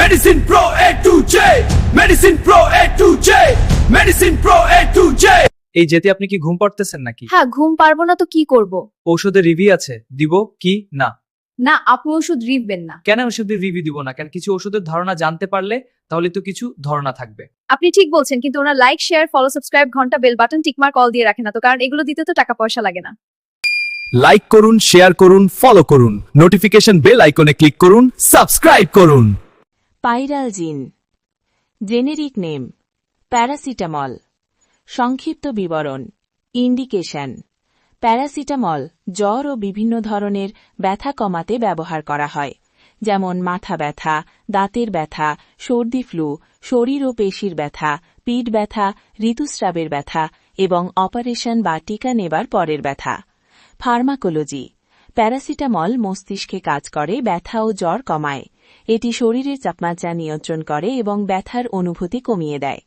Medicine Pro A to J, Medicine Pro A to J, Medicine Pro A to J. এই যেতে আপনি কি ঘুম পাড়তেছেন নাকি? হ্যাঁ, ঘুম পারবো না তো কি করব? ঔষধের রিভিউ আছে, দিব কি না? না, আপনি ওষুধ দিবেন না। কেন ওষুধের রিভিউ দিব না? কেন কিছু ওষুধের ধারণা জানতে পারলে তাহলে তো কিছু ধারণা থাকবে। আপনি ঠিক বলছেন, কিন্তু ওনার লাইক, শেয়ার, ফলো, সাবস্ক্রাইব, ঘন্টা, বেল বাটন, টিকমার্ক অল দিয়ে রাখেন না তো, কারণ এগুলো দিতে তো টাকা পয়সা লাগে না। লাইক করুন, শেয়ার করুন, ফলো করুন, নোটিফিকেশন বেল আইকনে ক্লিক করুন, সাবস্ক্রাইব করুন। পাইরালজিন, জেনেরিক নেম প্যারাসিটামল। সংক্ষিপ্ত বিবরণ। ইন্ডিকেশন: প্যারাসিটামল জ্বর ও বিভিন্ন ধরনের ব্যথা কমাতে ব্যবহার করা হয়, যেমন মাথা ব্যথা, দাঁতের ব্যথা, সর্দি, ফ্লু, শরীর ও পেশির ব্যথা, পিঠ ব্যথা, ঋতুস্রাবের ব্যথা এবং অপারেশন বা টিকা নেবার পরের ব্যথা। ফার্মাকোলজি: প্যারাসিটামল মস্তিষ্কে কাজ করে, ব্যথা ও জ্বর কমায়। এটি শরীরের তাপমাত্রা নিয়ন্ত্রণ করে এবং ব্যথার অনুভূতি কমিয়ে দেয়।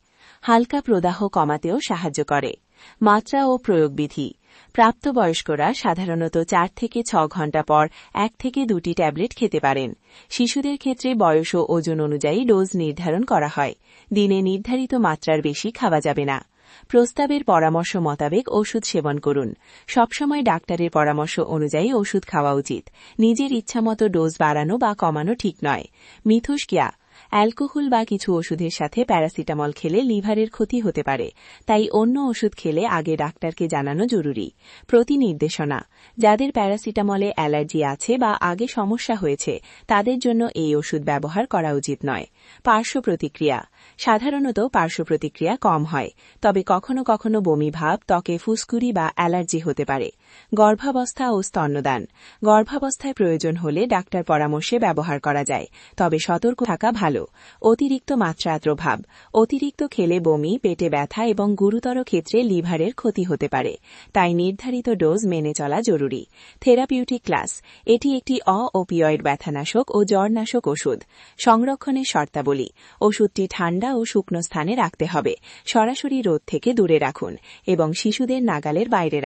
হালকা প্রদাহ কমাতেও সাহায্য করে। মাত্রা ও প্রয়োগবিধি: প্রাপ্তবয়স্করা সাধারণত 4 থেকে 6 ঘণ্টা পর 1 থেকে 2টি ট্যাবলেট খেতে পারেন। শিশুদের ক্ষেত্রে বয়স ও ওজন অনুযায়ী ডোজ নির্ধারণ করা হয়। দিনে নির্ধারিত মাত্রার বেশি খাওয়া যাবে না। প্রস্তাবের পরামর্শ মোতাবেক ওষুধ সেবন করুন। সবসময় ডাক্তারের পরামর্শ অনুযায়ী ওষুধ খাওয়া উচিত। নিজের ইচ্ছামতো ডোজ বাড়ানো বা কমানো ঠিক নয়। মিথস্ক্রিয়া: অ্যালকোহল বা কিছু ওষুধের সাথে প্যারাসিটামল খেলে লিভারের ক্ষতি হতে পারে, তাই অন্য ওষুধ খেলে আগে ডাক্তারকে জানানো জরুরি। প্রতিনির্দেশনা: যাদের প্যারাসিটামলে অ্যালার্জি আছে বা আগে সমস্যা হয়েছে তাদের জন্য এই ওষুধ ব্যবহার করা উচিত নয়। পার্শ্ব প্রতিক্রিয়া: সাধারণত পার্শ্ব প্রতিক্রিয়া কম হয়, তবে কখনো কখনো বমি ভাব, ত্বকে ফুসকুড়ি বা অ্যালার্জি হতে পারে। গর্ভাবস্থা ও স্তন্যদান: গর্ভাবস্থায় প্রয়োজন হলে ডাক্তার পরামর্শে ব্যবহার করা যায়, তবে সতর্ক থাকা ভালো। অতিরিক্ত মাত্রার প্রভাব: অতিরিক্ত খেলে বমি, পেটে ব্যথা এবং গুরুতর ক্ষেত্রে লিভারের ক্ষতি হতে পারে, তাই নির্ধারিত ডোজ মেনে চলা জরুরি। থেরাপিউটিক ক্লাস: এটি একটি অ-ওপিয়য়েড ব্যথানাশক ও জ্বরনাশক ওষুধ। সংরক্ষণের শর্তাবলী: ওষুধটি ঠান্ডা ও শুকনো স্থানে রাখতে হবে, সরাসরি রোদ থেকে দূরে রাখুন এবং শিশুদের নাগালের বাইরে